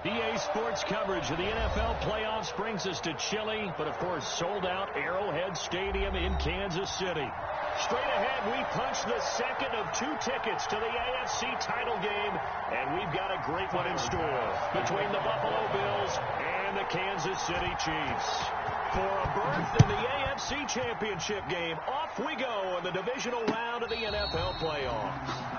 EA Sports coverage of the NFL playoffs brings us to chilly, but of course sold out Arrowhead Stadium in Kansas City. Straight ahead, we punch the second of 2 tickets to the AFC title game, and we've got a great one in store between the Buffalo Bills and the Kansas City Chiefs. For a berth in the AFC Championship game, off we go in the divisional round of the NFL playoffs.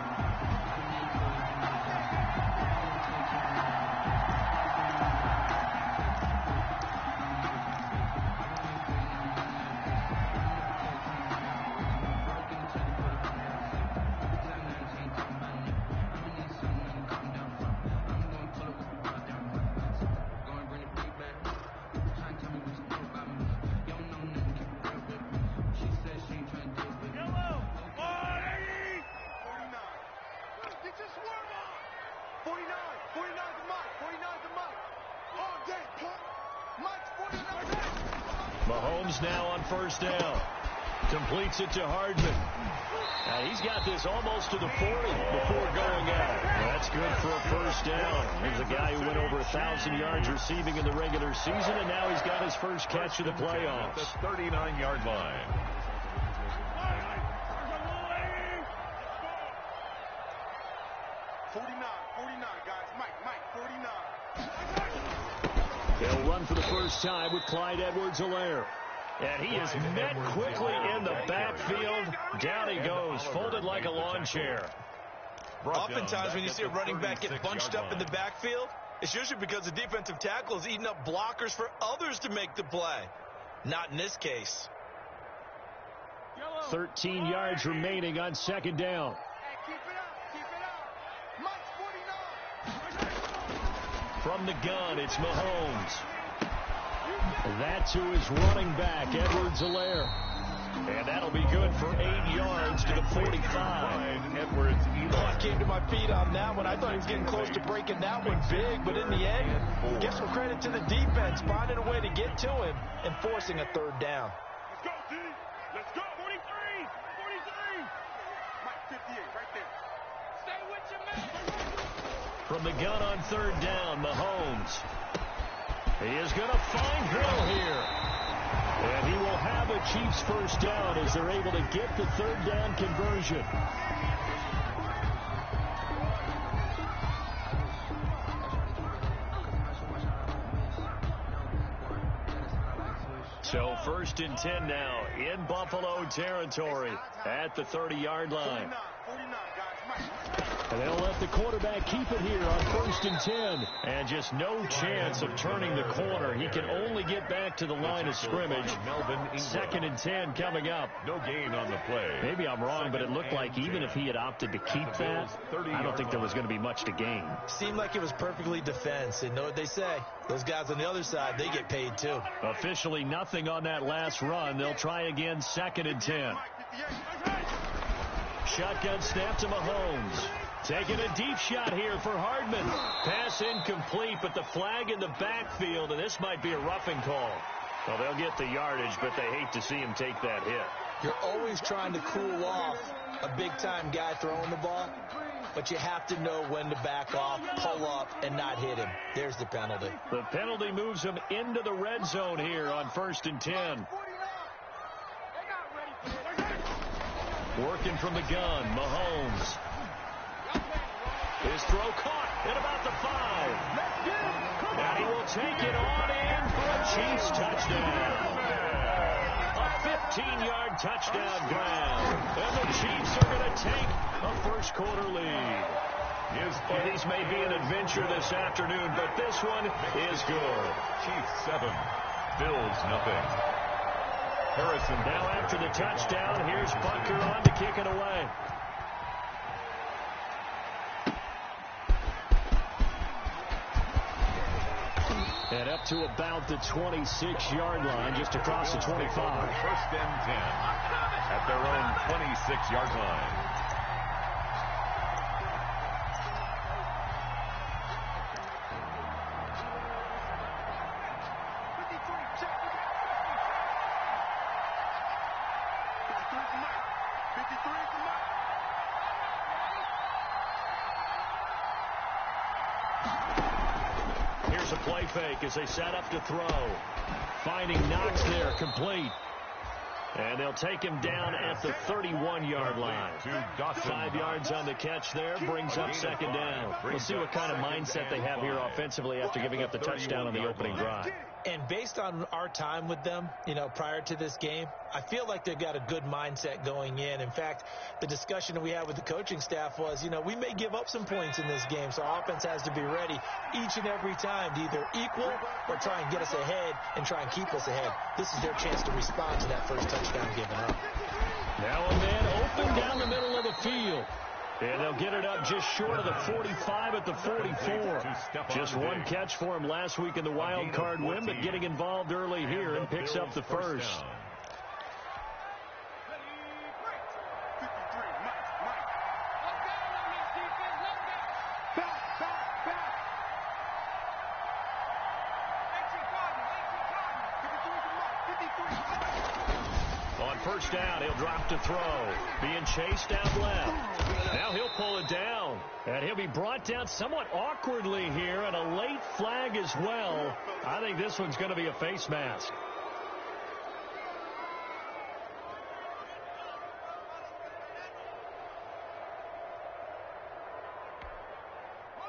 Mahomes now on first down. Completes it to Hardman. He's got this almost to the 40 before going out. That's good for a first down. He's a guy who went over 1,000 yards receiving in the regular season, and now he's got his first catch of the playoffs. The 39-yard line. They'll run for the first time with Clyde Edwards-Helaire. And he is met quickly in the backfield. Down he goes, folded like a lawn chair. Oftentimes when you see a running back get bunched up in the backfield, it's usually because the defensive tackle is eating up blockers for others to make the play. Not in this case. 13 yards remaining on second down. From the gun, it's Mahomes. That's who is running back, Edwards-Helaire. And that'll be good for 8 yards to the 45. I came to my feet on that one. I thought he was getting close to breaking that one big, but in the end, give some credit to the defense, finding a way to get to him and forcing a third down. Let's go, D. Let's go. 43. 43. Mike, 58, right there. Stay with your man. From the gun on third down, Mahomes. He is going to find Hill here. And he will have a Chiefs first down as they're able to get the third down conversion. So first and 10 now in Buffalo territory at the 30-yard line. And they'll let the quarterback keep it here on first and 10. And just no chance of turning the corner. He can only get back to the line of scrimmage. Second and 10 coming up. No gain on the play. Maybe I'm wrong, but it looked like even if he had opted to keep that, I don't think there was going to be much to gain. Seemed like it was perfectly defense. And know what they say? Those guys on the other side, they get paid too. Officially nothing on that last run. They'll try again second and 10. Shotgun snap to Mahomes. Taking a deep shot here for Hardman. Pass incomplete, but the flag in the backfield, and this might be a roughing call. Well, they'll get the yardage, but they hate to see him take that hit. You're always trying to cool off a big-time guy throwing the ball, but you have to know when to back off, pull up, and not hit him. There's the penalty. The penalty moves him into the red zone here on first and 10. Working from the gun, Mahomes. His throw caught at about the 5. And he will take it on in for a Chiefs touchdown. A 15-yard touchdown grab. And the Chiefs are going to take a first-quarter lead. Well, these may be an adventure this afternoon, but this one is good. Chiefs 7, Bills nothing. Harrison now after the touchdown, here's Butker on to kick it away. And up to about the 26-yard line, just across the 25. First and 10 at their own 26-yard line. play fake as they set up to throw. Finding Knox there, complete. And they'll take him down at the 31-yard line. 5 yards on the catch there, brings up second down. We'll see what kind of mindset they have here offensively after giving up the touchdown on the opening drive. And based on our time with them, prior to this game, I feel like they've got a good mindset going in. In fact, the discussion that we had with the coaching staff was, we may give up some points in this game, so our offense has to be ready each and every time to either equal or try and get us ahead and try and keep us ahead. This is their chance to respond to that first touchdown given up. Now a man open down the middle of the field. And they'll get it up just short of the 45 at the 44. Just one catch for him last week in the wild card win, but getting involved early here and picks up the first. On first down, he'll drop to throw. Being chased out left. Now he'll pull it down. And he'll be brought down somewhat awkwardly here, and a late flag as well. I think this one's going to be a face mask.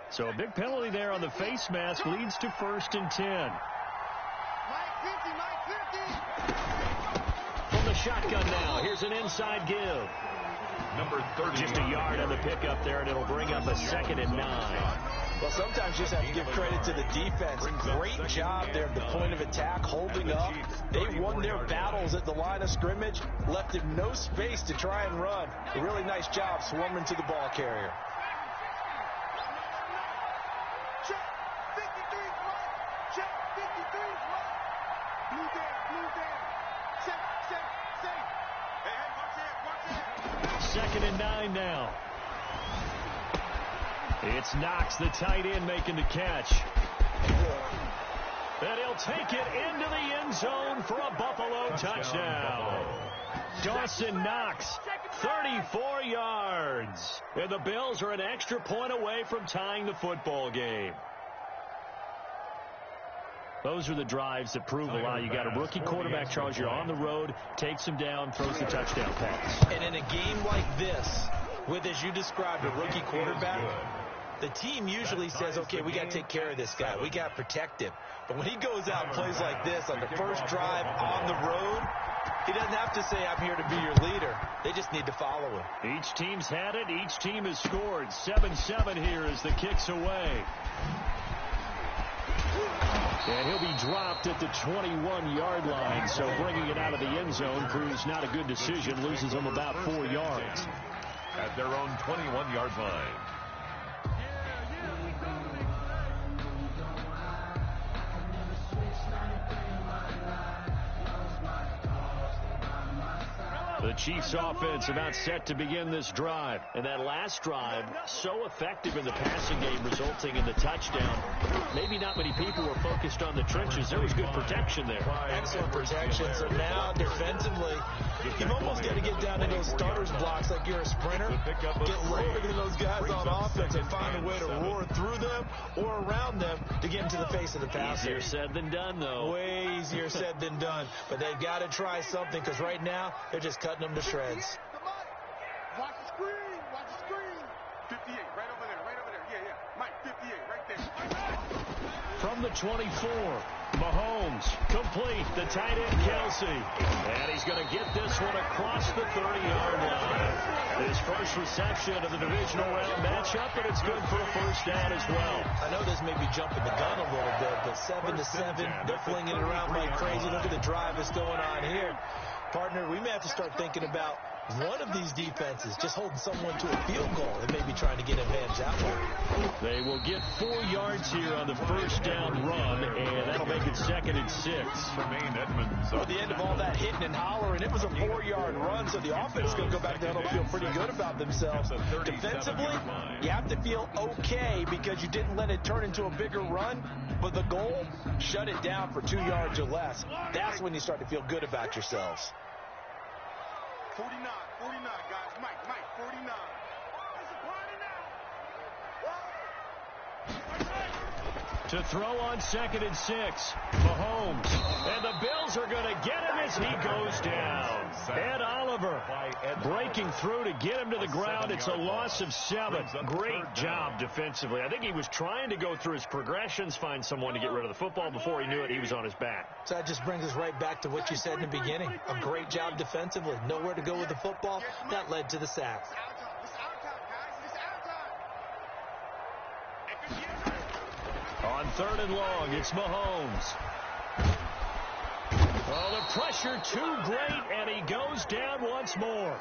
So a big penalty there on the face mask leads to 1st and 10. From the shotgun now, here's an inside give. Number 30. Just a yard on the pickup there, and it'll bring up a 2nd and 9. Well, sometimes you just have to give credit to the defense. Great job there at the point of attack, holding up. They won their battles at the line of scrimmage, left him no space to try and run. A really nice job swarming to the ball carrier. Check 53 right. Check 53 right. Blue down. Check. Hey, watch it. 2nd and 9 now. It's Knox, the tight end, making the catch. And he'll take it into the end zone for a Buffalo touchdown. Dawson Knox, 34 yards. And the Bills are an extra point away from tying the football game. Those are the drives that prove a lot. You got a rookie quarterback, Charles. You're on the road, takes him down, throws the touchdown pass. And in a game like this, with, as you described, a rookie quarterback, the team usually says, okay, we got to take care of this guy. We got to protect him. But when he goes out and plays like this on the first drive on the road, he doesn't have to say, I'm here to be your leader. They just need to follow him. Each team's had it. Each team has scored. 7-7 here as the kick's away. And he'll be dropped at the 21-yard line, so bringing it out of the end zone proves not a good decision, loses them about 4 yards. At their own 21-yard line. The Chiefs offense about set to begin this drive. And that last drive, so effective in the passing game, resulting in the touchdown. Maybe not many people were focused on the trenches. There was good protection there. Excellent protection. So now, defensively, you've almost got to get down in those starters blocks like you're a sprinter. Get lower than those guys on offense and find a way to roar through them or around them to get into the face of the passer. Easier said than done, though. Way easier said than done. But they've got to try something, because right now, they're just cutting them to shreds. Watch the screen. 58, right over there. Yeah. Mike, 58, right there. From the 24, Mahomes, complete, the tight end Kelsey. And he's going to get this one across the 30-yard line. His first reception of the divisional round matchup, and it's good for a first down as well. I know this may be jumping the gun a little bit, but 7-7, they're flinging it around like crazy. Look at the drive that's going on here. Partner, we may have to start thinking about one of these defenses just holding someone to a field goal and maybe trying to get an advantage that way. They will get 4 yards here on the first down run, and that'll make it 2nd and 6. Tremaine Edmonds. At the end of all that hitting and hollering, it was a 4-yard run, so the offense is going to go back down and feel pretty good about themselves. Defensively, you have to feel okay because you didn't let it turn into a bigger run, but the goal, shut it down for 2 yards or less. That's when you start to feel good about yourselves. 49, guys. Mike, 49. It's a party now. To throw on 2nd and 6. Mahomes. And the Bills are going to get him as he goes down. Ed Oliver breaking through to get him to the ground. It's a loss of 7. Great job defensively. I think he was trying to go through his progressions, find someone to get rid of the football. Before he knew it, he was on his back. So that just brings us right back to what you said in the beginning. A great job defensively. Nowhere to go with the football. That led to the sack. On 3rd and long, it's Mahomes. Oh, the pressure too great, and he goes down once more.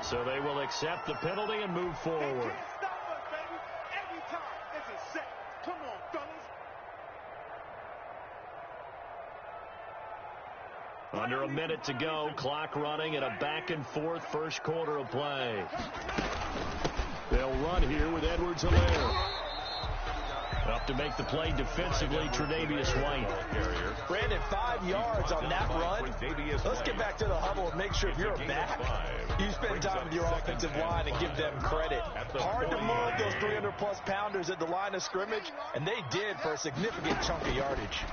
So they will accept the penalty and move forward. Stop us, baby. Every time. It's a set. Come on, fellas. Under a minute to go, clock running, and a back-and-forth first quarter of play. They'll run here with Edwards-Helaire. Up to make the play defensively, Tre'Davious White. Brandon, 5 yards on that run. Let's get back to the huddle and make sure if you're a back, you spend time with your offensive line and give them credit. Hard to move those 300-plus pounders at the line of scrimmage, and they did for a significant chunk of yardage.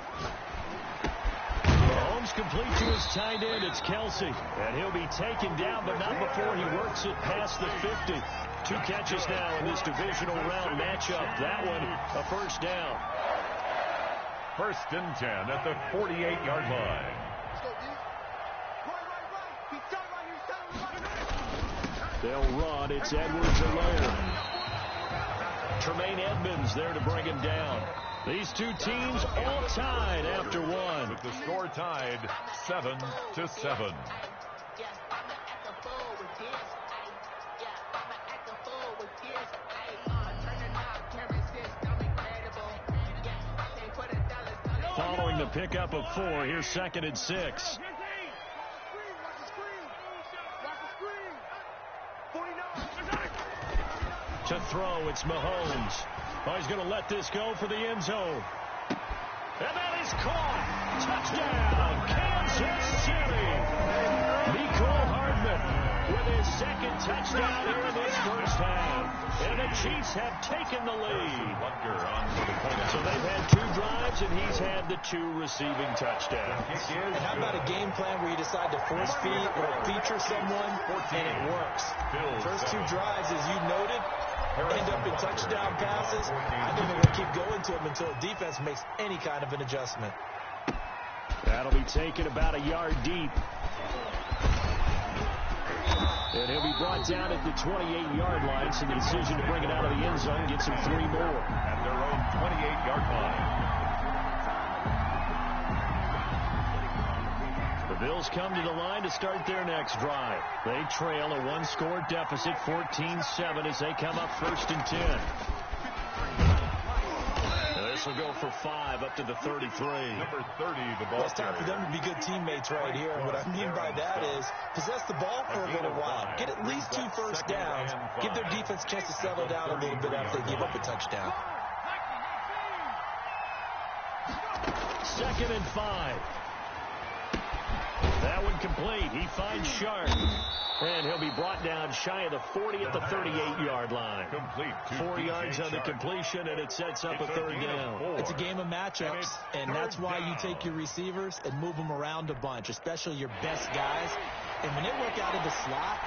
Mahomes complete to his tight end. It's Kelsey. And he'll be taken down, but not before he works it past the 50. 2 catches now in this divisional round matchup. That one, a first down. 1st and 10 at the 48-yard line. They'll run. It's Edwards-Helaire. Tremaine Edmonds there to bring him down. These two teams all tied after one. With the score tied 7-7. Following the pickup of 4, here's 2nd and 6. To throw, it's Mahomes. Oh, he's going to let this go for the end zone. And that is caught. Touchdown, Kansas City. Mecole Hardman with his 2nd touchdown here in this first half. And the Chiefs have taken the lead. So they've had 2 drives, and he's had the 2 receiving touchdowns. How about a game plan where you decide to force feed or feature someone, and it works? First 2 drives, as you noted, end up in touchdown passes. I think they're going to keep going to them until the defense makes any kind of an adjustment. That'll be taken about a yard deep. And he'll be brought down at the 28-yard line, so the decision to bring it out of the end zone gets him 3 more. At their own 28-yard line. The Bills come to the line to start their next drive. They trail a 1-score deficit, 14-7, as they come up 1st and 10. This will go for 5 up to the 33. Number 30, the ball. Well, it's time for them to be good teammates right here. And what I mean by that is possess the ball for a little while. Get at least 2 first downs. Give their defense a chance to settle down a little bit after they give up a touchdown. 2nd and 5. That one complete. He finds Sharp. And he'll be brought down shy of the 40 at the 38-yard line. Complete. 4 yards on the completion, and it sets up a 3rd down. It's a game of matchups, and that's why you take your receivers and move them around a bunch, especially your best guys. And when they work out of the slot,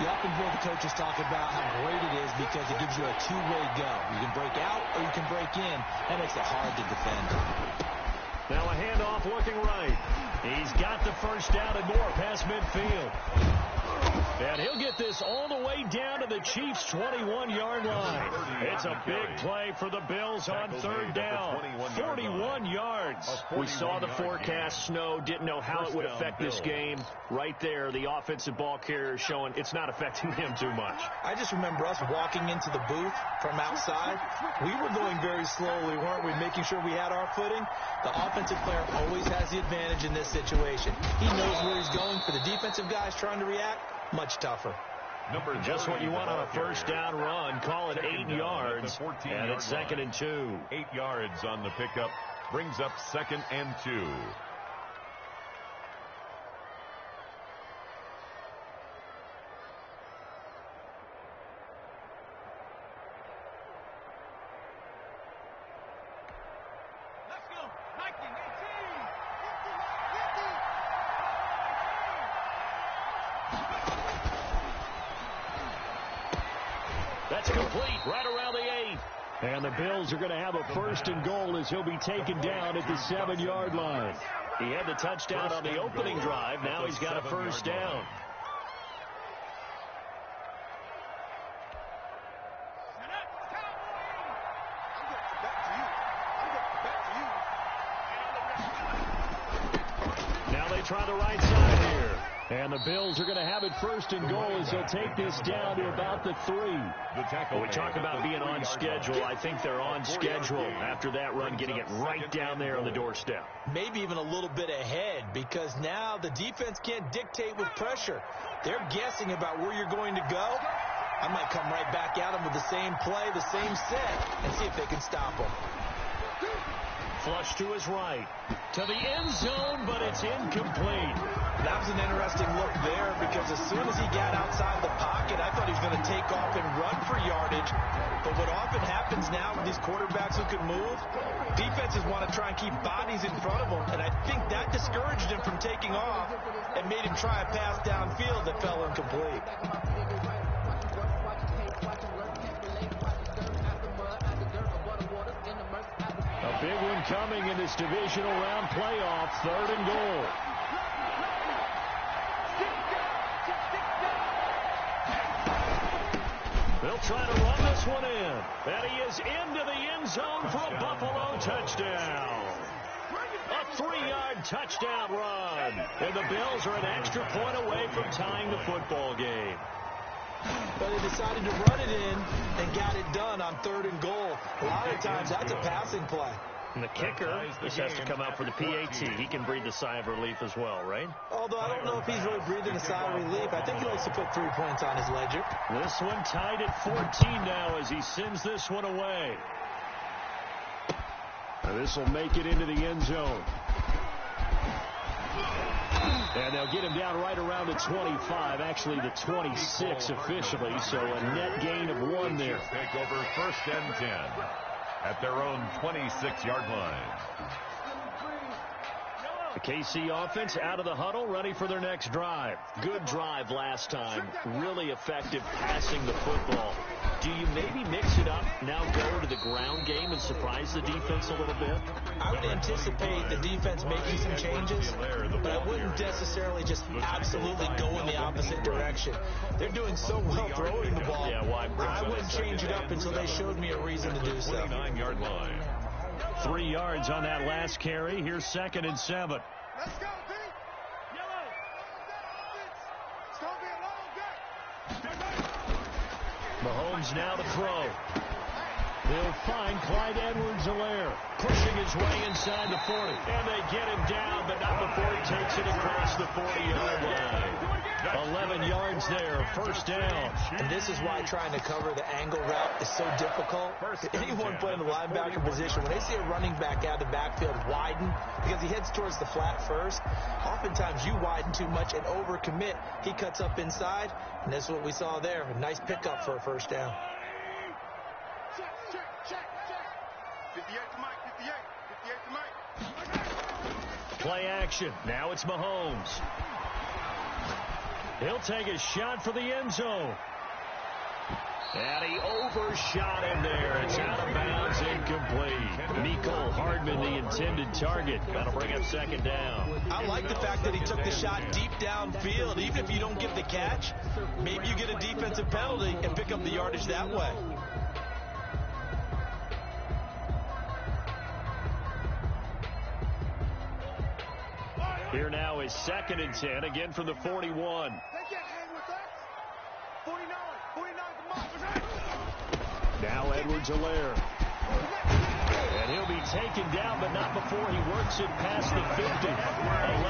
you often hear the coaches talk about how great it is because it gives you a 2-way go. You can break out or you can break in. That makes it hard to defend. Now a handoff looking right. He's got the first down and more past midfield. And he'll get this all the way down to the Chiefs' 21-yard line. It's a big play for the Bills on 3rd down. 41 yards. We saw the forecast snow, didn't know how it would affect this game. Right there, the offensive ball carrier showing it's not affecting him too much. I just remember us walking into the booth from outside. We were going very slowly, weren't we, making sure we had our footing? The offensive player always has the advantage in this situation. He knows where he's going. For the defensive guys trying to react, much tougher. Just what you want on a first down run. Call it 8 yards, and it's 2nd and 2. 8 yards on the pickup brings up 2nd and 2. That's complete right around the 8. And the Bills are going to have a 1st and goal as he'll be taken down at the 7-yard line. He had the touchdown on the opening drive. Now he's got a 1st down. Now they try the right side here. And the Bills are going to have it 1st and goal as they'll take this down to about the 3. When we talk about being on schedule, I think they're on schedule after that run, getting it right down there on the doorstep. Maybe even a little bit ahead, because now the defense can't dictate with pressure. They're guessing about where you're going to go. I might come right back at them with the same play, the same set, and see if they can stop them. Flush to his right. To the end zone, but it's incomplete. That was an interesting look there, because as soon as he got outside the pocket, I thought he was going to take off and run for yardage. But what often happens now with these quarterbacks who can move, defenses want to try and keep bodies in front of them, and I think that discouraged him from taking off and made him try a pass downfield that fell incomplete. A big one coming in this divisional round playoff, 3rd and goal. They'll try to run this one in. And he is into the end zone for a Buffalo touchdown. A 3-yard touchdown run. And the Bills are an extra point away from tying the football game. But they decided to run it in and got it done on 3rd and goal. A lot of times that's a passing play. And the kicker just has to come out for the PAT. He can breathe a sigh of relief as well, right? Although I don't know if he's really breathing a sigh of relief. I think he likes to put 3 points on his ledger. This one tied at 14 now as he sends this one away. And this will make it into the end zone. And they'll get him down right around the 25, actually the 26 officially, so a net gain of 1 there. Take over 1st and 10 at their own 26-yard line. The KC offense out of the huddle, ready for their next drive. Good drive last time. Really effective passing the football. Do you maybe mix it up, now go to the ground game and surprise the defense a little bit? I would anticipate the defense making some changes, but I wouldn't necessarily just absolutely go in the opposite direction. They're doing so well throwing the ball. I wouldn't change it up until they showed me a reason to do so. 49-yard line. 3 yards on that last carry. Here's 2nd and 7. Let's go, D. Yellow. It's going to be a long day. Mahomes now to throw. They'll find Clyde Edwards-Helaire pushing his way inside the 40. And they get him down, but not before he takes it across the 40-yard line. 11 yards there, 1st down. And this is why trying to cover the angle route is so difficult. Anyone playing the linebacker position, when they see a running back out of the backfield widen, because he heads towards the flat first, oftentimes you widen too much and overcommit. He cuts up inside, and that's what we saw there. A nice pickup for a 1st down. Check. 58 to Mike, 58 to Mike. Play action. Now it's Mahomes. He'll take a shot for the end zone. And he overshot him there. It's out of bounds, incomplete. Mecole Hardman, the intended target. That'll bring up 2nd down. I like the fact that he took the shot deep downfield. Even if you don't get the catch, maybe you get a defensive penalty and pick up the yardage that way. Here now is 2nd and 10, again from the 41. They can't hang with us. 49 to Mike. Now Edwards-Helaire. And he'll be taken down, but not before he works it past the 50.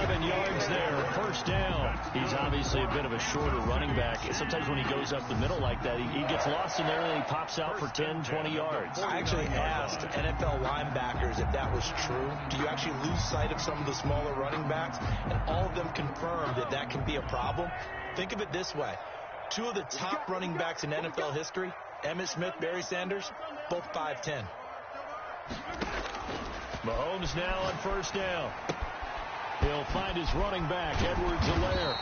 11 yards there, 1st down. He's obviously a bit of a shorter running back. Sometimes when he goes up the middle like that, he gets lost in there and he pops out for 10, 20 yards. I actually asked NFL linebackers if that was true. Do you actually lose sight of some of the smaller running backs? And all of them confirmed that that can be a problem. Think of it this way. 2 of the top running backs in NFL history, Emmitt Smith, Barry Sanders, both 5'10". Mahomes now on 1st down. He'll find his running back, Edwards-Helaire.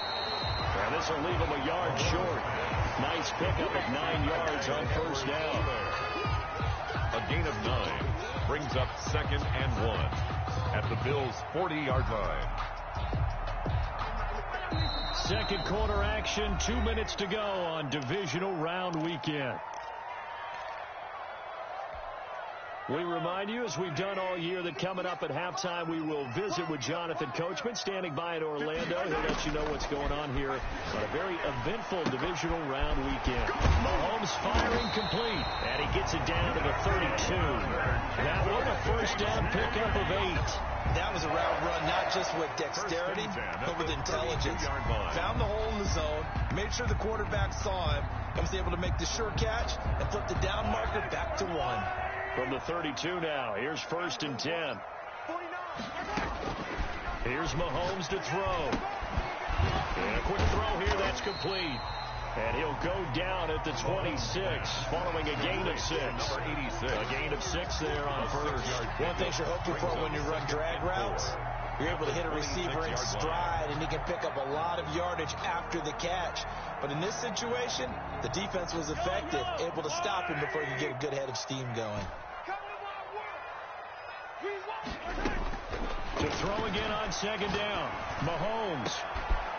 And this will leave him a yard short. Nice pickup at 9 yards on first down. A gain of 9 brings up 2nd and 1 at the Bills' 40-yard line. Second quarter action, 2 minutes to go on divisional round weekend. We remind you, as we've done all year, that coming up at halftime, we will visit with Jonathan Coachman, standing by in Orlando. He'll let you know what's going on here on a very eventful divisional round weekend. Mahomes firing complete, and he gets it down to the 32. That one, a first down pickup of 8. That was a route run, not just with dexterity, but with intelligence. Found the hole in the zone, made sure the quarterback saw him, and was able to make the sure catch and flip the down marker back to 1. From the 32 now, here's 1st and 10. Here's Mahomes to throw. And a quick throw here, that's complete. And he'll go down at the 26, following a gain of 6. A gain of 6 there on first. One thing you're hoping for when you run drag routes, you're able to hit a receiver in stride, and he can pick up a lot of yardage after the catch. But in this situation, the defense was effective, able to stop him before he could get a good head of steam going. To throw again on 2nd down, Mahomes.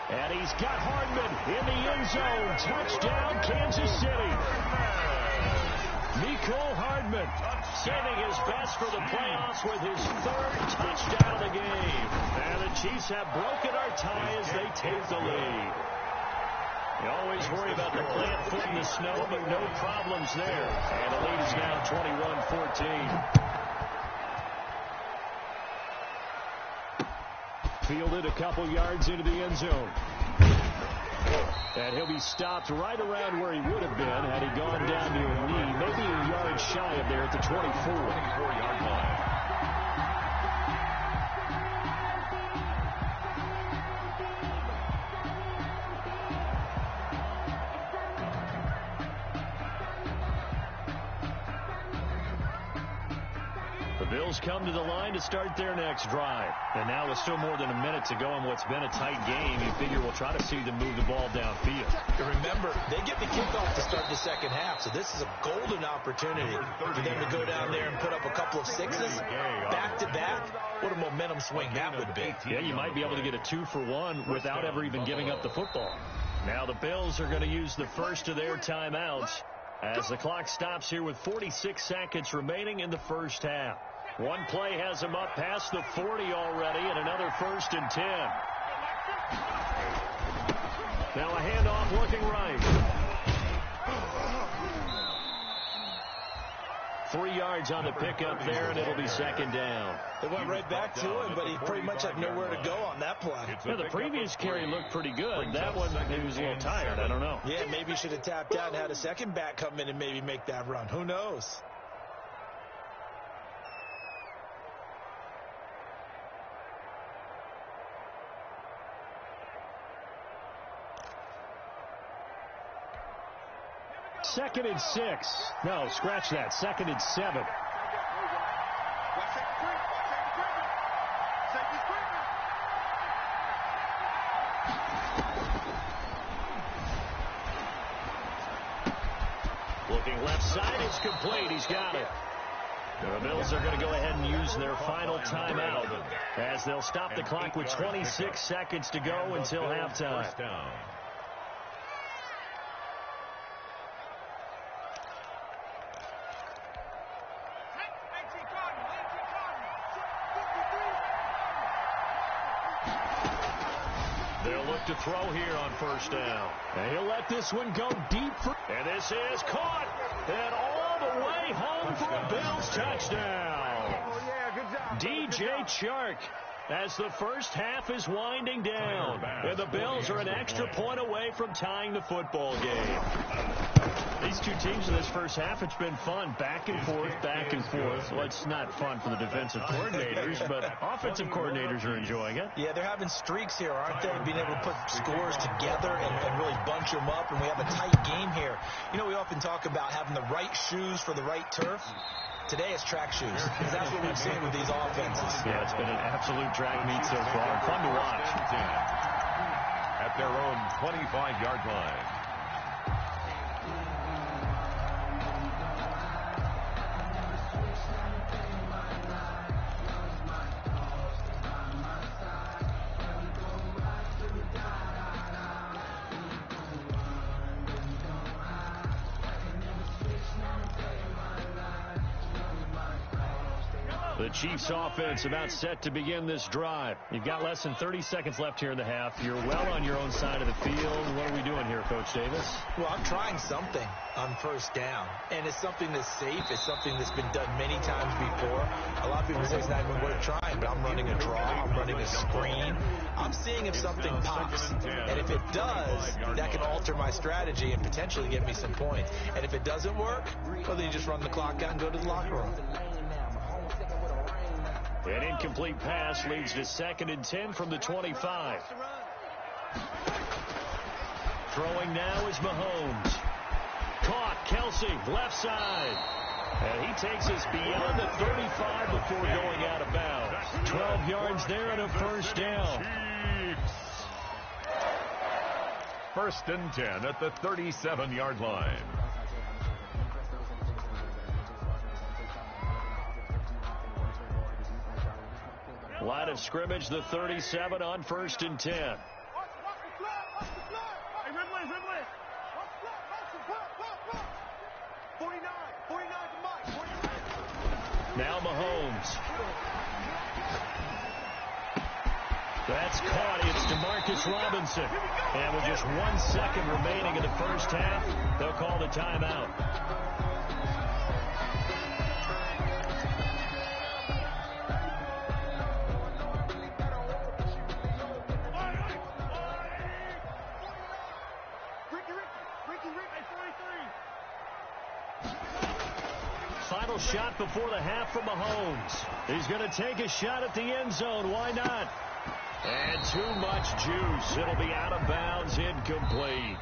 And he's got Hardman in the end zone. Touchdown, Kansas City. Mecole Hardman saving his best for the playoffs with his 3rd touchdown of the game. And the Chiefs have broken our tie as they take the lead. You always worry about the plant foot in the snow, but no problems there. And the lead is now 21-14. Fielded a couple yards into the end zone. And he'll be stopped right around where he would have been had he gone down to a knee, maybe a yard shy of there at the 24-yard line. The Bills come to the line to start their next drive. And now with still more than a minute to go in what's been a tight game, you figure we'll try to see them move the ball downfield. And remember, they get the kickoff to start the second half, so this is a golden opportunity for them to go down there and put up a couple of 6s back-to-back. What a momentum swing that would be. Yeah, you might be able to get a 2-for-1 without ever even giving up the football. Now the Bills are going to use the first of their timeouts as the clock stops here with 46 seconds remaining in the first half. One play has him up past the 40 already, and another 1st and 10. Now a handoff looking right. 3 yards on the pickup there, and it'll be 2nd down. It went right back to him, but he pretty much had nowhere to go on that play. Yeah, the previous carry looked pretty good. That one, he was a little tired. I don't know. Yeah, maybe he should have tapped out and had a second back come in and maybe make that run. Who knows? Second and 6. No, scratch that. 2nd and 7. Looking left side, it's complete. He's got it. The Bills are going to go ahead and use their final timeout as they'll stop the clock with 26 seconds to go until halftime. They'll look to throw here on 1st down. And he'll let this one go deep. And this is caught. And all the way home for a Bills touchdown. DJ Chark as the first half is winding down. And the Bills are an extra point away from tying the football game. These two teams in this first half, it's been fun. Back and forth, back and forth. Well, it's not fun for the defensive coordinators, but offensive coordinators are enjoying it. Yeah, they're having streaks here, aren't they? Being able to put scores together and really bunch them up, and we have a tight game here. You know, we often talk about having the right shoes for the right turf. Today it's track shoes, because that's what we've seen with these offenses. Yeah, it's been an absolute track meet so far. Fun to watch. At their own 25-yard line. The Chiefs offense about set to begin this drive. You've got less than 30 seconds left here in the half. You're well on your own side of the field. What are we doing here, Coach Davis? Well, I'm trying something on first down, and it's something that's safe. It's something that's been done many times before. A lot of people say it's not even worth trying, but I'm running a draw. I'm running a screen. I'm seeing if something pops, and if it does, that can alter my strategy and potentially get me some points. And if it doesn't work, well, then you just run the clock out and go to the locker room. An incomplete pass leads to 2nd and 10 from the 25. Throwing now is Mahomes. Caught, Kelsey, left side. And he takes us beyond the 35 before going out of bounds. 12 yards there and a first down. 1st and 10 at the 37-yard line. Line of scrimmage, the 37 on 1st and 10. Now Mahomes. That's caught. It's DeMarcus Robinson. And with just 1 second remaining in the first half, they'll call the timeout. Final shot before the half from Mahomes. He's going to take a shot at the end zone. Why not? And too much juice. It'll be out of bounds, incomplete.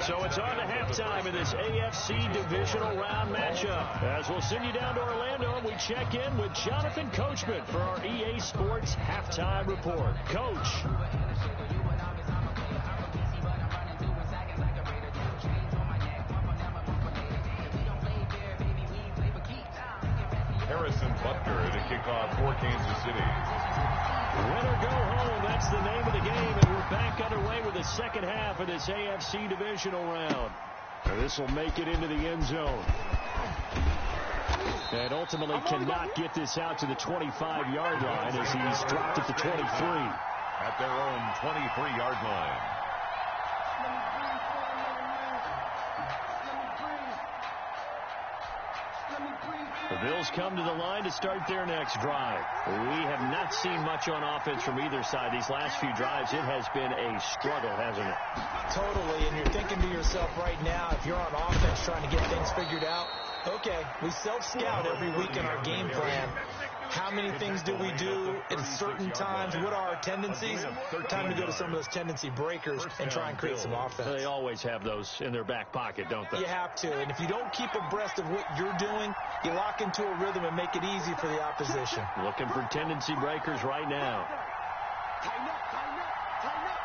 So it's on to halftime in this AFC divisional round matchup. As we'll send you down to Orlando, and we check in with Jonathan Coachman for our EA Sports halftime report. Coach. Harrison Butker to kick off for Kansas City. Win or go home, that's the name of the game, and we're back underway with the second half of this AFC divisional round. And this will make it into the end zone. And ultimately cannot get this out to the 25-yard line as he's dropped at the 23. At their own 23-yard line. The Bills come to the line to start their next drive. We have not seen much on offense from either side. These last few drives, it has been a struggle, hasn't it? Totally, and you're thinking to yourself right now, if you're on offense trying to get things figured out, okay, we self-scout every week in our game plan. How many things do we do at certain times? What are our tendencies? Time to go to some of those tendency breakers and try and create some offense. They always have those in their back pocket, don't they? You have to, and if you don't keep abreast of what you're doing, you lock into a rhythm and make it easy for the opposition. Looking for tendency breakers right now. Tighten up, tighten up, tighten up.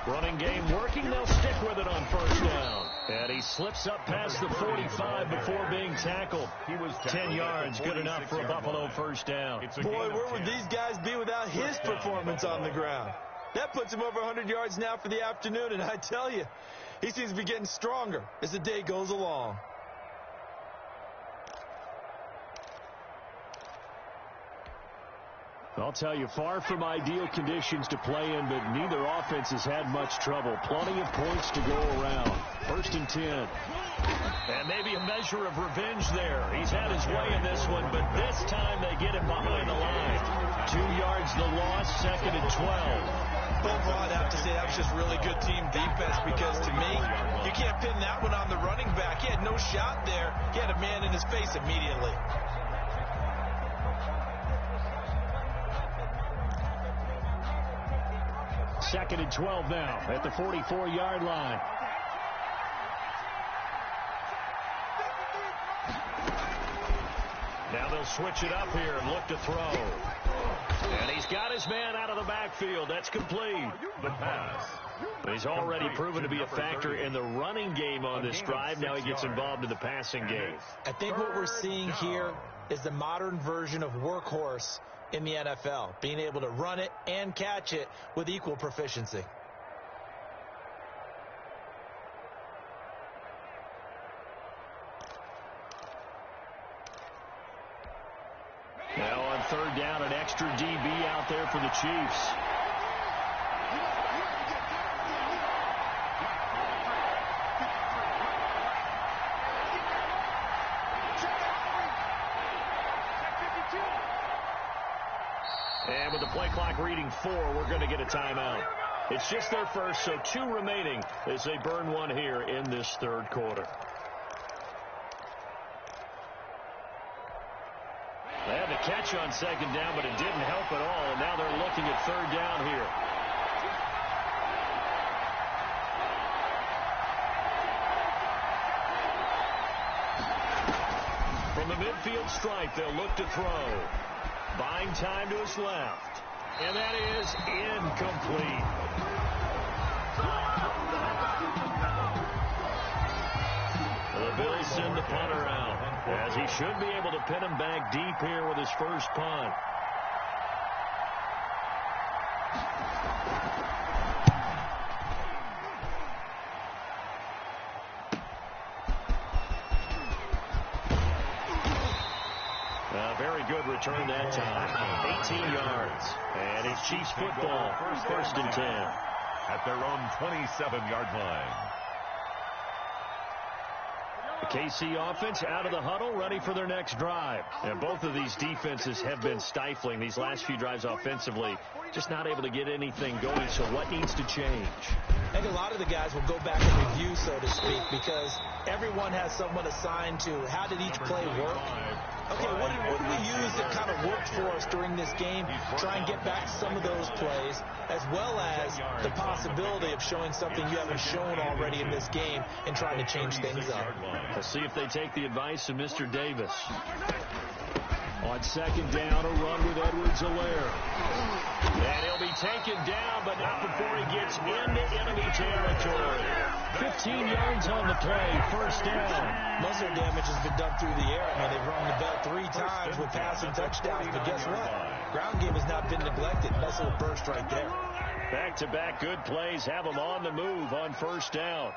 Running game working. They'll stick with it on first down. And he slips up past the 45 before being tackled. He was 10 yards, good enough for a Buffalo first down. Boy, where would these guys be without his performance on the ground? That puts him over 100 yards now for the afternoon, and I tell you, he seems to be getting stronger as the day goes along. I'll tell you, far from ideal conditions to play in, but neither offense has had much trouble. Plenty of points to go around. 1st and 10. And maybe a measure of revenge there. He's had his way in this one, but this time they get him behind the line. 2 yards the loss, 2nd and 12. Overall, I'd have to say that was just really good team defense because, to me, you can't pin that one on the running back. He had no shot there. He had a man in his face immediately. Second and 12 now at the 44-yard line. Now Now they'll switch it up here and look to throw. And he's got his man out of the backfield. That's complete. The pass. He's already proven to be a factor in the running game on this drive. Now he gets involved in the passing game. I think what we're seeing here is the modern version of workhorse in the NFL, being able to run it and catch it with equal proficiency. Now on third down, an extra DB out there for the Chiefs. And with the play clock reading 4, we're going to get a timeout. It's just their first, so 2 remaining as they burn one here in this third quarter. They had the catch on second down, but it didn't help at all, and now they're looking at third down here. From the midfield stripe, they'll look to throw. Buying time to his left. And that is incomplete. The Bills send the punter out, as he should be able to pin him back deep here with his first punt. Very good return that time. 18 yards. And it's Chiefs football. First and 10. At their own 27-yard line. The KC offense out of the huddle, ready for their next drive. And both of these defenses have been stifling these last few drives offensively. Just not able to get anything going. So what needs to change? I think a lot of the guys will go back and review, so to speak, because everyone has someone assigned to how did each play work. Okay, what did we use that kind of worked for us during this game? Try and get back some of those plays, as well as the possibility of showing something you haven't shown already in this game and trying to change things up. We'll see if they take the advice of Mr. Davis. On second down, a run with Edwards-Helaire. And he'll be taken down, but not before he gets into enemy territory. 15 yards on the play, first down. Most of their damage has been done through the air. I mean, they've rung the bell 3 times with passing touchdowns, but guess what? Ground game has not been neglected. Nice little burst right there. Back-to-back good plays have them on the move on first down.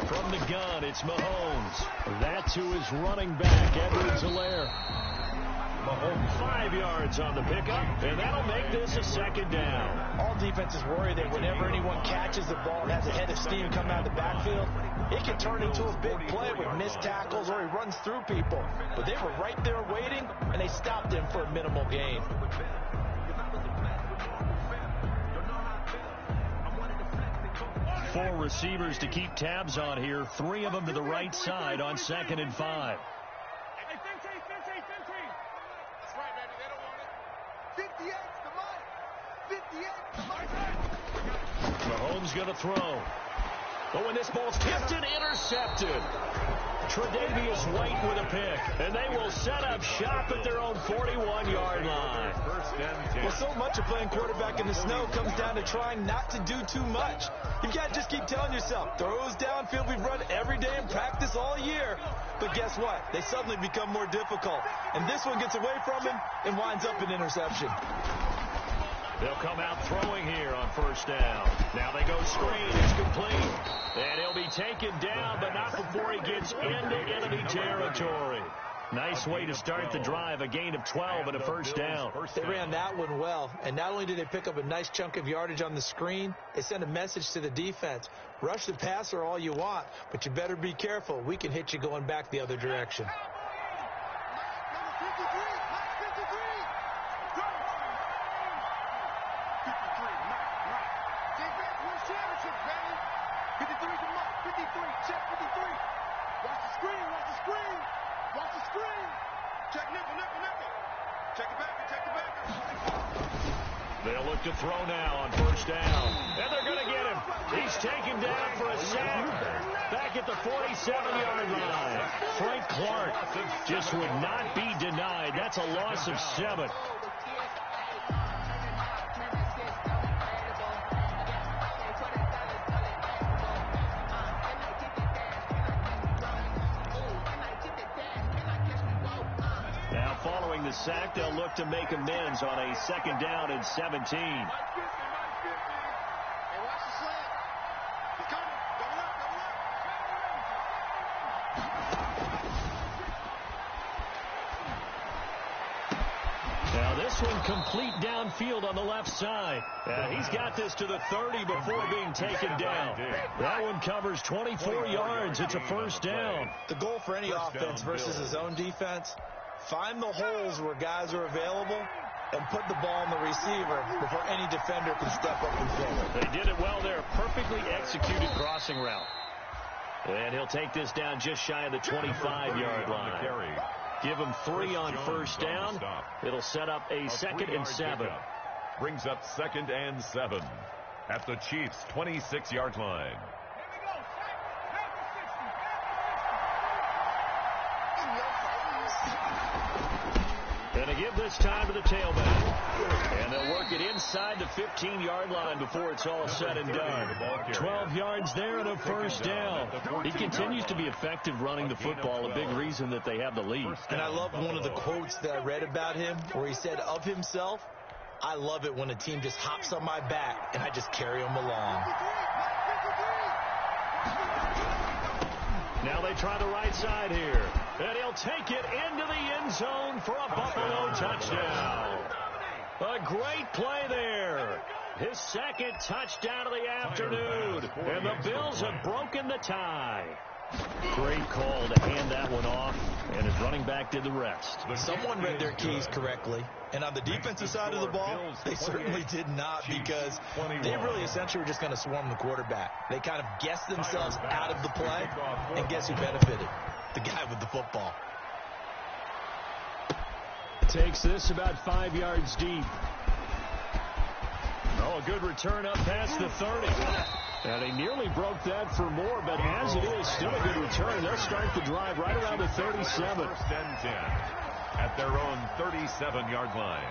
From the gun, it's Mahomes. That's who is running back, Edwards-Helaire. Mahomes 5 yards on the pickup, and that'll make this a second down. All defenses worry that whenever anyone catches the ball and has a head of steam coming out of the backfield, it can turn into a big play with missed tackles or he runs through people. But they were right there waiting, and they stopped him for a minimal gain. 4 receivers to keep tabs on here. 3 of them to the right side on second and 5. That's right, baby. They don't want it. 58, Mahomes going to throw. But when this ball's tipped and intercepted, Tre'Davious White with a pick. And they will set up shop at their own 41-yard line. Well, so much of playing quarterback in the snow comes down to trying not to do too much. You've got to just keep telling yourself, throws downfield we've run every day in practice all year. But guess what? They suddenly become more difficult. And this one gets away from him and winds up an interception. They'll come out throwing here on first down. Now they go screen. It's complete. And he'll be taken down, but not before he gets into enemy territory. Nice way to start the drive. A gain of 12 and a first down. They ran that one well. And not only did they pick up a nice chunk of yardage on the screen, they sent a message to the defense. Rush the passer all you want, but you better be careful. We can hit you going back the other direction. They'll look to throw now on first down. And they're going to get him. He's taken down for a sack. Back at the 47-yard line. Frank Clark just would not be denied. That's a loss of 7. Now following the sack, they'll look to make amends on a 2nd down and 17. Now this one complete downfield on the left side. He's got this to the 30 before being taken down. That one covers 24 yards. It's a first down. The goal for any offense versus his own defense, find the holes where guys are available and put the ball on the receiver before any defender can step up and fill it. They did it well there. Perfectly executed crossing route. And he'll take this down just shy of the 25-yard line. Give him 3 on first down. It'll set up a 2nd and 7. Brings up 2nd and 7 at the Chiefs' 26-yard line. Going to give this time to the tailback. And they'll work it inside the 15-yard line before it's all said and done. 12 yards there and a first down. He continues to be effective running the football, a big reason that they have the lead. And I love one of the quotes that I read about him where he said of himself, "I love it when a team just hops on my back and I just carry them along." Now they try the right side here. And he'll take it into the end zone for a Buffalo touchdown. A great play there. His 2nd touchdown of the afternoon. And the Bills have broken the tie. Great call to hand that one off. And his running back did the rest. Someone read their keys correctly. And on the defensive side of the ball, they certainly did not, because they really essentially were just going to swarm the quarterback. They kind of guessed themselves out of the play, and guess who benefited? The guy with the football. Takes this about 5 yards deep. Oh, a good return up past the 30. And he nearly broke that for more, but as it is, still a good return. They'll start the drive right around the 37. 1st and 10 at their own 37-yard line.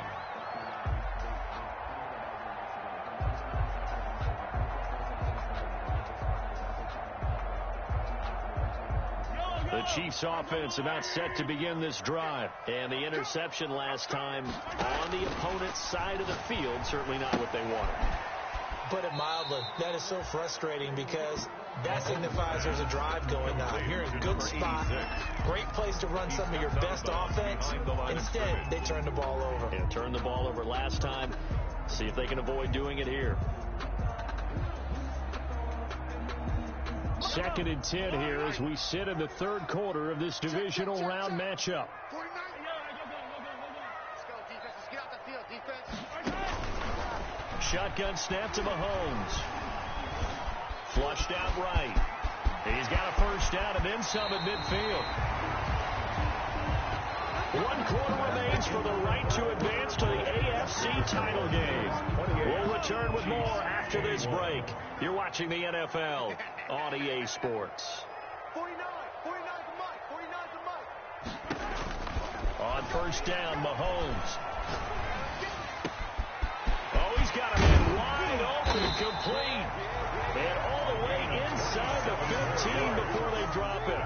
The Chiefs offense about set to begin this drive. And the interception last time on the opponent's side of the field, certainly not what they wanted. Put it mildly, that is so frustrating, because that signifies there's a drive going on. You're in a good spot, great place to run some of your best offense. Instead, they turn the ball over. Yeah, turned the ball over last time. See if they can avoid doing it here. 2nd and 10 here as we sit in the 3rd quarter of this divisional round matchup. Shotgun snap to Mahomes. Flushed out right. He's got a first down and then some at midfield. 1 quarter remains for the right to advance to the AFC title game. We'll return with more after this break. You're watching the NFL on EA Sports. 49 the mic. On first down, Mahomes. Oh, he's got a man wide open, complete. And all the way inside the 15 before they drop it.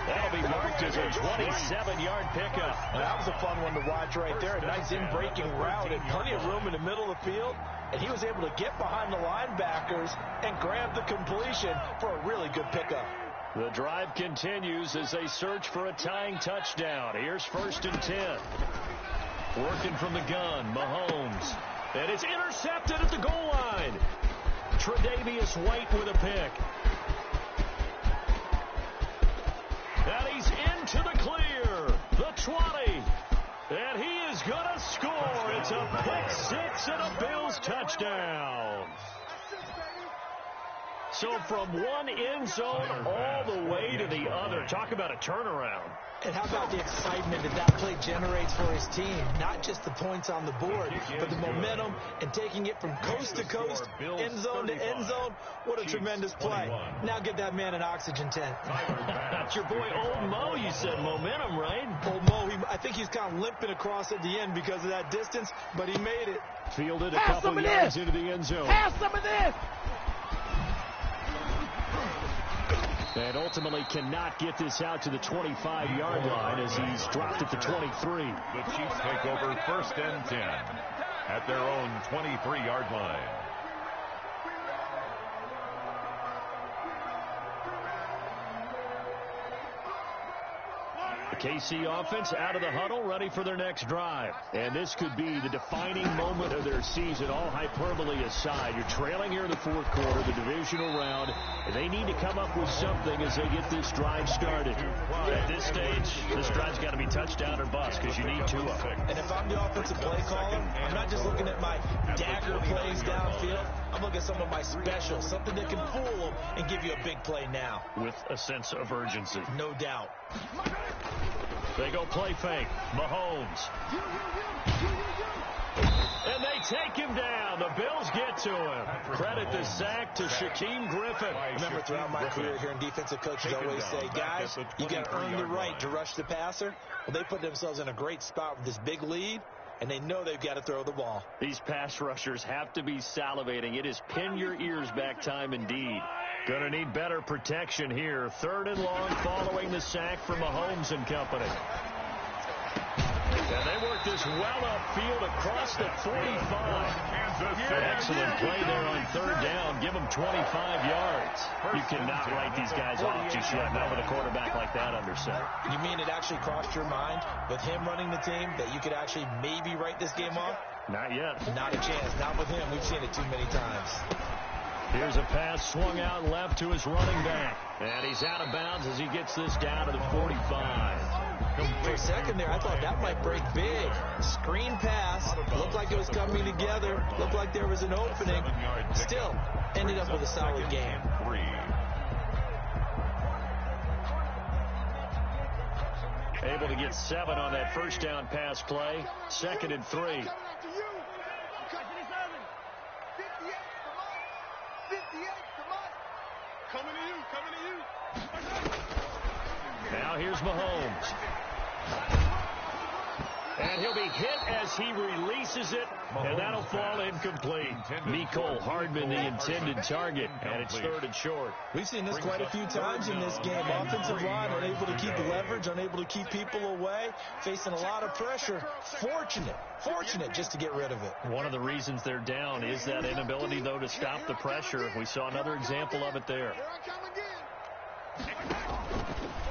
That'll be marked as a 27-yard pickup. That was a fun one to watch right there. A nice in-breaking route and plenty of room in the middle of the field. And he was able to get behind the linebackers and grab the completion for a really good pickup. The drive continues as they search for a tying touchdown. Here's 1st and 10. Working from the gun, Mahomes. And it's intercepted at the goal line. Tre'Davious White with a pick. And he's into the clear. The 20. And he is going to score. It's a pick 6 and a Bills touchdown. So from one end zone all the way to the other. Talk about a turnaround. And how about the excitement that play generates for his team? Not just the points on the board, but the momentum and taking it from coast to coast, end zone to end zone. What a tremendous play. Now get that man an oxygen tent. That's your boy Old Mo, you said. Momentum, right? Old Mo, I think he's kind of limping across at the end because of that distance, but he made it. Fielded a couple yards into the end zone. Have some of this! And ultimately cannot get this out to the 25-yard line as he's dropped at the 23. The Chiefs take over 1st and 10 at their own 23-yard line. The KC offense out of the huddle, ready for their next drive. And this could be the defining moment of their season, all hyperbole aside. You're trailing here in the fourth quarter, the divisional round, and they need to come up with something as they get this drive started. At this stage, this drive's got to be touchdown or bust because you need 2 of them. And if I'm the offensive play caller, I'm not just looking at my dagger plays downfield. I'm looking at some of my specials, something that can fool them and give you a big play now. With a sense of urgency. No doubt. They go play fake. Mahomes. And they take him down. The Bills get to him. Credit the sack to Shaquem Griffin. Remember, throughout my career here in defensive coaches always say, guys, you got to earn the right to rush the passer. Well, they put themselves in a great spot with this big lead, and they know they've got to throw the ball. These pass rushers have to be salivating. It is pin your ears back time indeed. Going to need better protection here. 3rd and long following the sack from Mahomes and company. And they work this well upfield across the 45. Excellent play there on 3rd down. Give them 25 yards. You cannot write these guys off just yet, not with a quarterback like that under center. You mean it actually crossed your mind with him running the team that you could actually maybe write this game off? Not yet. Not a chance. Not with him. We've seen it too many times. Here's a pass swung out left to his running back. And he's out of bounds as he gets this down to the 45. For a second there, I thought that might break big. Screen pass. Looked like it was coming together. Looked like there was an opening. Still, ended up with a solid game. Able to get 7 on that 1st down pass play. 2nd and 3. Now here's Mahomes. And he'll be hit as he releases it, and that'll fall incomplete. Mecole Hardman, the intended target, and it's 3rd and short. We've seen this quite a few times in this game. Offensive line unable to keep leverage, unable to keep people away, facing a lot of pressure. Fortunate just to get rid of it. One of the reasons they're down is that inability, though, to stop the pressure. We saw another example of it there.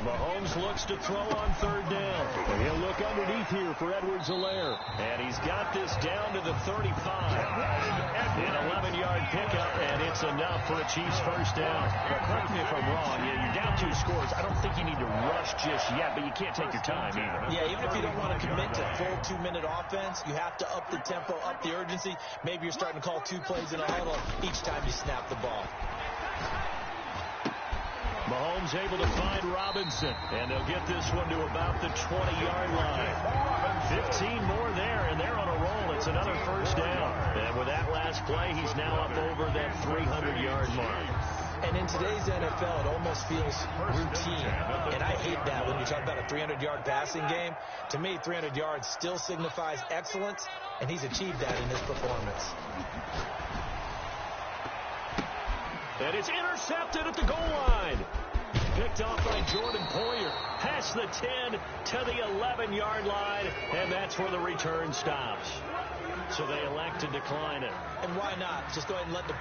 Mahomes looks to throw on 3rd down. And he'll look underneath here for Edwards-Helaire. And he's got this down to the 35. An 11-yard pickup, and it's enough for a Chiefs 1st down. Now, correct me if I'm wrong. Yeah, you're down 2 scores. I don't think you need to rush just yet, but you can't take your time either. Yeah, even if you don't want to commit to full 2-minute offense, you have to up the tempo, up the urgency. Maybe you're starting to call 2 plays in a huddle each time you snap the ball. Mahomes able to find Robinson, and they'll get this one to about the 20-yard line. 15 more there, and they're on a roll. It's another 1st down. And with that last play, he's now up over that 300-yard mark. And in today's NFL, it almost feels routine. And I hate that when you talk about a 300-yard passing game. To me, 300 yards still signifies excellence, and he's achieved that in this performance. And it's intercepted at the goal line. Picked off by Jordan Poyer. Past the 10 to the 11-yard line, and that's where the return stops. So they elect to decline it. And why not? Just go ahead and let the play